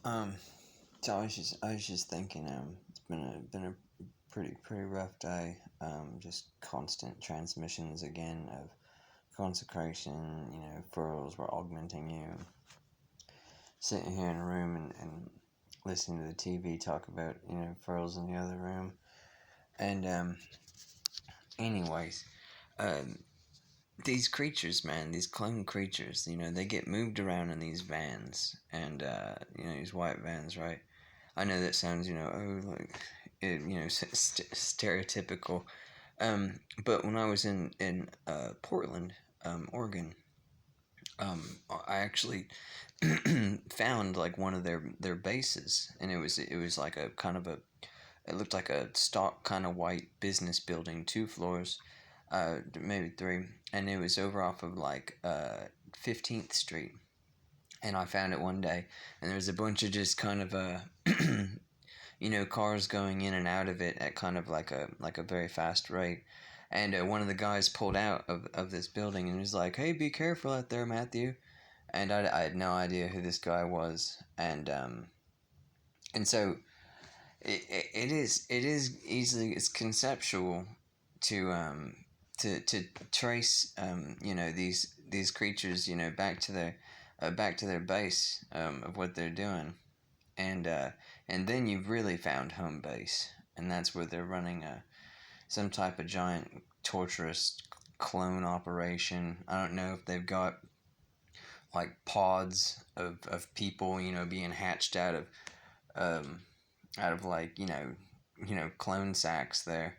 Um, so I was just thinking. It's been a pretty rough day. Just constant transmissions again of consecration. Furls were augmenting you. Sitting here in a room and listening to the TV talk about furls in the other room. And anyways, um, these creatures, man, these clone creatures, they get moved around in these vans, and these white vans, right? I know that sounds, like, stereotypical. But when I was in Portland, Oregon, I actually found like one of their bases, and it was like a kind of a it looked like a stock kind of white business building, 2 floors, maybe three, and it was over off of like 15th Street. And I found it one day, and there was a bunch of just kind of cars going in and out of it at kind of like a very fast rate. And one of the guys pulled out of this building and was like, "Hey, be careful out there, Matthew." And I had no idea who this guy was, and so it is easily it's conceptual to to trace these creatures back to their base of what they're doing, and and then you've really found home base, and that's where they're running some type of giant torturous clone operation. I don't know if they've got like pods of people being hatched um, out of like clone sacks there.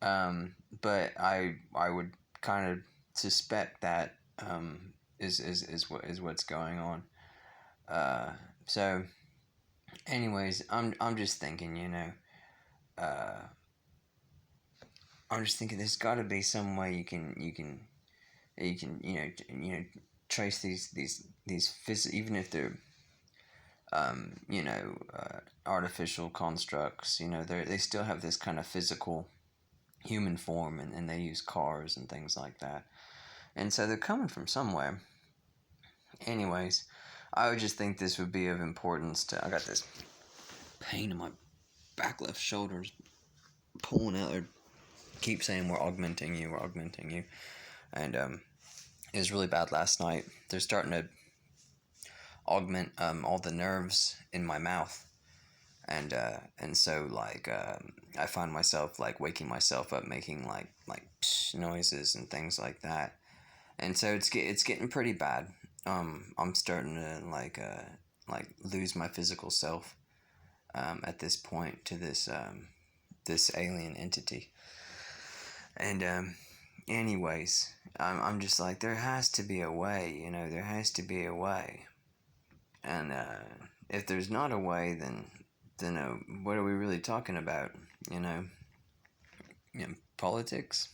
But I would kind of suspect that is what's going on. Uh, so anyways, I'm just thinking, uh, I'm just thinking there's got to be some way you can trace these even if they're artificial constructs. They still have this kind of physical human form, and they use cars and things like that, and so they're coming from somewhere. Anyways, I would just think this would be of importance to. I got this pain in my back left shoulders pulling out. They keep saying we're augmenting you, and it was really bad last night. They're starting to augment all the nerves in my mouth, and so like I find myself like waking myself up making like psh noises and things like that, and so it's getting pretty bad. I'm starting to like lose my physical self at this point to this alien entity, and anyways, I'm just like there has to be a way, there has to be a way, and if there's not a way, then what are we really talking about? You know, Politics,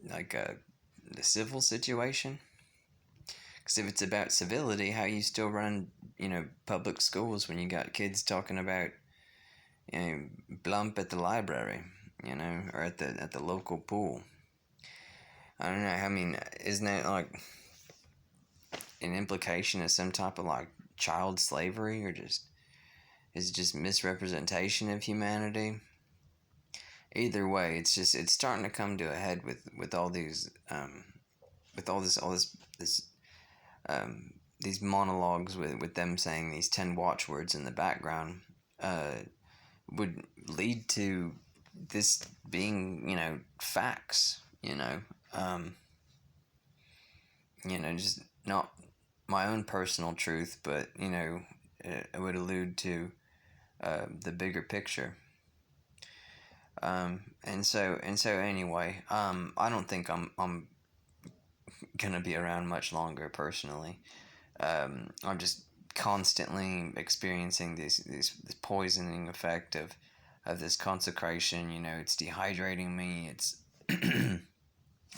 like the civil situation. Because if it's about civility, how you still run public schools when you got kids talking about blump at the library, or at the local pool? I don't know. I mean, isn't that like an implication of some type of like child slavery, or just is it just misrepresentation of humanity? Either way, it's starting to come to a head with all these with all this these monologues with them saying these 10 watchwords in the background uh, would lead to this being facts, um, just not my own personal truth, but it would allude to the bigger picture. And so anyway, I don't think I'm gonna be around much longer personally. I'm just constantly experiencing this poisoning effect of this consecration. It's dehydrating me. It's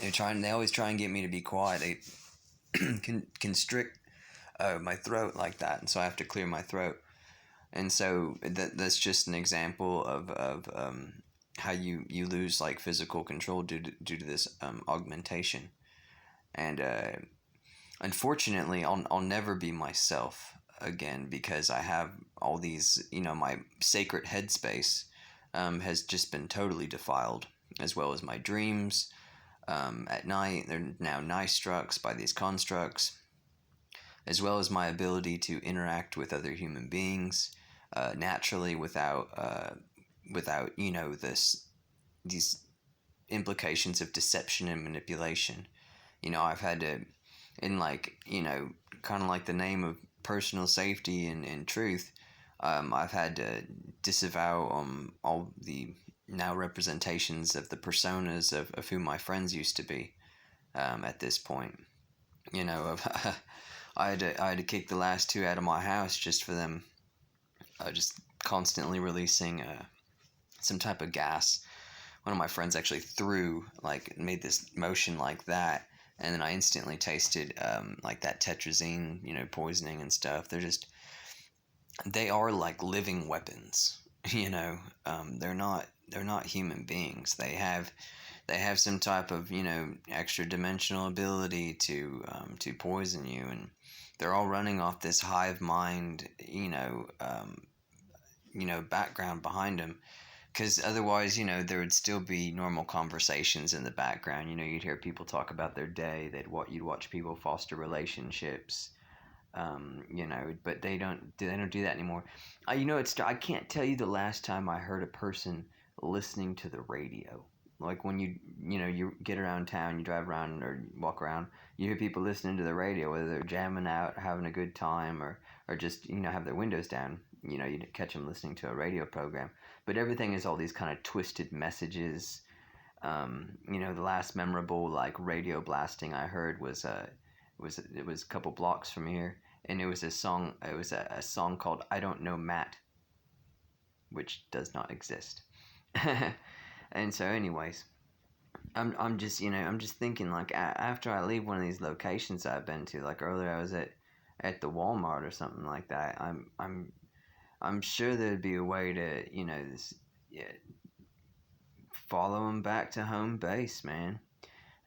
they always try and get me to be quiet. They constrict my throat like that, and so I have to clear my throat. And so that's just an example of how you lose like physical control due to this augmentation. And unfortunately, I'll never be myself again because I have all these, my sacred headspace has just been totally defiled, as well as my dreams. At night, they're now nice structs by these constructs, as well as my ability to interact with other human beings naturally without this these implications of deception and manipulation. I've had to, in like kind of like the name of personal safety and truth, I've had to disavow all the now representations of the personas of who my friends used to be at this point. Of I had to kick the last two out of my house just for them just constantly releasing some type of gas. One of my friends actually made this motion like that, and then I instantly tasted like that tetrazine, poisoning and stuff. They are like living weapons. They're not human beings. They have some type of extra dimensional ability to poison you, and they're all running off this hive mind background behind them, because otherwise there would still be normal conversations in the background. You'd hear people talk about their day. You'd watch people foster relationships, but they don't do that anymore. I can't tell you the last time I heard a person listening to the radio. Like when you get around town, you drive around or walk around, you hear people listening to the radio, whether they're jamming out, having a good time, or just have their windows down. You catch them listening to a radio program, but everything is all these kind of twisted messages. The last memorable like radio blasting I heard was it was a couple blocks from here, and it was a song. It was a song called "I Don't Know Matt," which does not exist. And so, anyways, I'm just thinking like after I leave one of these locations I've been to, like earlier I was at the Walmart or something like that. I'm sure there'd be a way to yeah, follow them back to home base, man,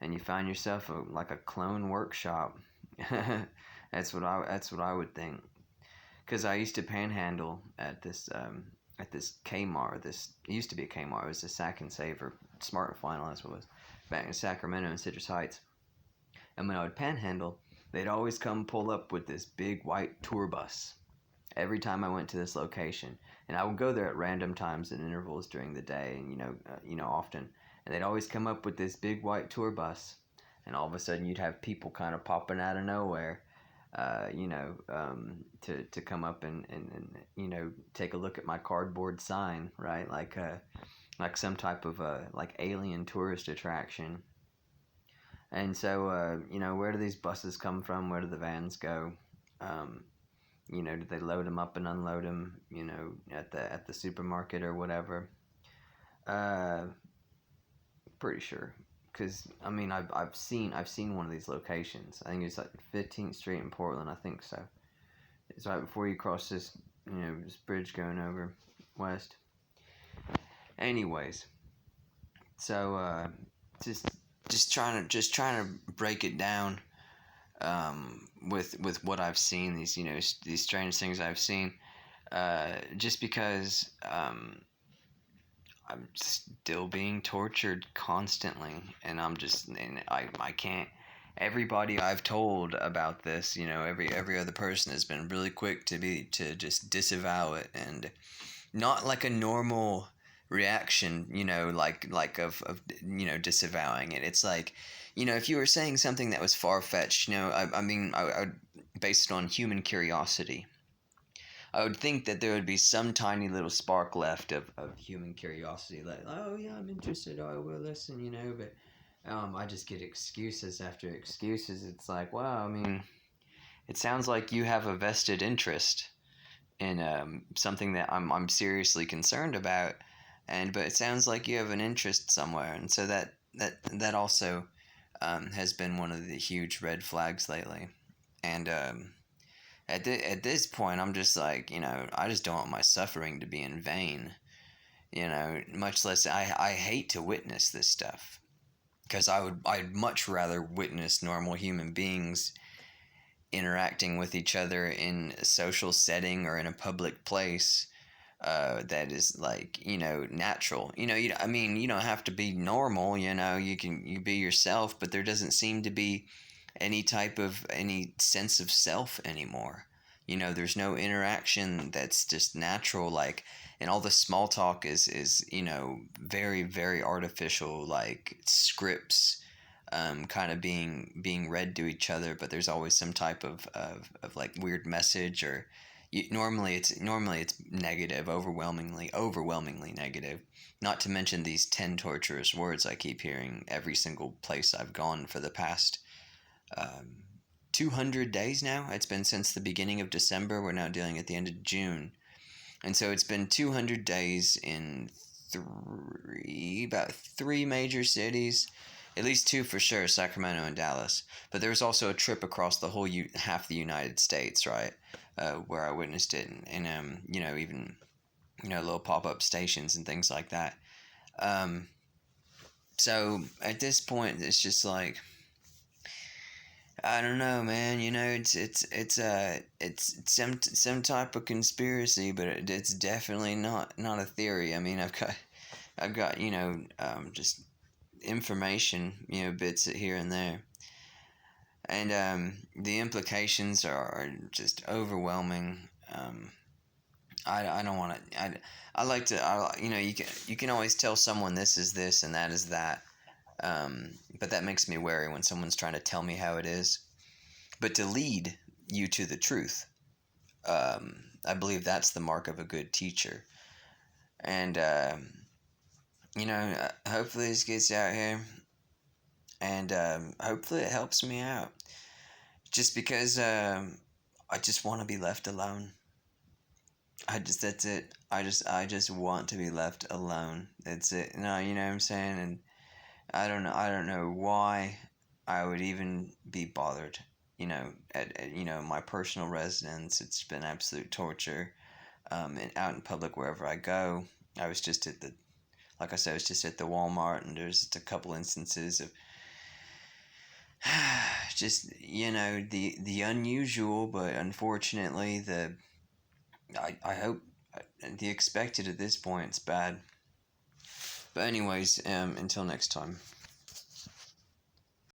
and you find yourself like a clone workshop. That's what I would think, because I used to panhandle at this Kmart. It used to be a Kmart. It was a Sack and Save or Smart and Final, that's what it was, back in Sacramento and Citrus Heights. And when I would panhandle, they'd always come pull up with this big white tour bus every time I went to this location. And I would go there at random times and intervals during the day, and often. And they'd always come up with this big white tour bus, and all of a sudden you'd have people kind of popping out of nowhere, to come up and take a look at my cardboard sign, right? Like some type of like alien tourist attraction. And so, where do these buses come from? Where do the vans go? Do they load them up and unload them? At the supermarket or whatever. Uh, Pretty sure, because I mean, I've seen one of these locations. I think it's like 15th Street in Portland. I think so. It's right before you cross this bridge going over west. Anyways, so just just trying to break it down, with what I've seen, these strange things I've seen, just because I'm still being tortured constantly, and I can't. Everybody I've told about this, every other person has been really quick to just disavow it, and not like a normal reaction, of disavowing it. It's like, if you were saying something that was far fetched, I mean, I would base it on human curiosity. I would think that there would be some tiny little spark left of human curiosity, like, oh yeah, I'm interested, oh, I will listen, but I just get excuses after excuses. It's like, wow, I mean, it sounds like you have a vested interest in something that I'm seriously concerned about, but it sounds like you have an interest somewhere, and so that also has been one of the huge red flags lately, and at this point, I'm just like, I just don't want my suffering to be in vain. Much less I hate to witness this stuff, because I'd much rather witness normal human beings interacting with each other in a social setting or in a public place that is like, natural. I mean, you don't have to be normal. You be yourself, but there doesn't seem to be any sense of self anymore. There's no interaction that's just natural, like, and all the small talk is very, very artificial, like scripts, kind of being read to each other, but there's always some type of like weird message, or normally it's negative, overwhelmingly negative. Not to mention these 10 torturous words I keep hearing every single place I've gone for the past um, 200 days now. It's been since the beginning of December. We're now dealing at the end of June. And so it's been 200 days in about three major cities, at least two for sure, Sacramento and Dallas. But there was also a trip across the whole half the United States, right, where I witnessed it, and even little pop up stations and things like that. Um, so at this point, it's just like, I don't know, man. It's some type of conspiracy, but it's definitely not a theory. I mean, I've got just information, bits here and there, and the implications are just overwhelming. I don't want to. I like to. You can always tell someone this is this and that is that. But that makes me wary when someone's trying to tell me how it is. But to lead you to the truth, I believe that's the mark of a good teacher. And hopefully this gets out here, and hopefully it helps me out. Just because I just want to be left alone. That's it. I just want to be left alone. That's it. No, you know what I'm saying? And I don't know why I would even be bothered. At my personal residence, it's been absolute torture. And out in public wherever I go, I was just at the, like I said, I was just at the Walmart, and there's just a couple instances of just the unusual, but unfortunately I hope the expected at this point. It's bad. But anyways, until next time.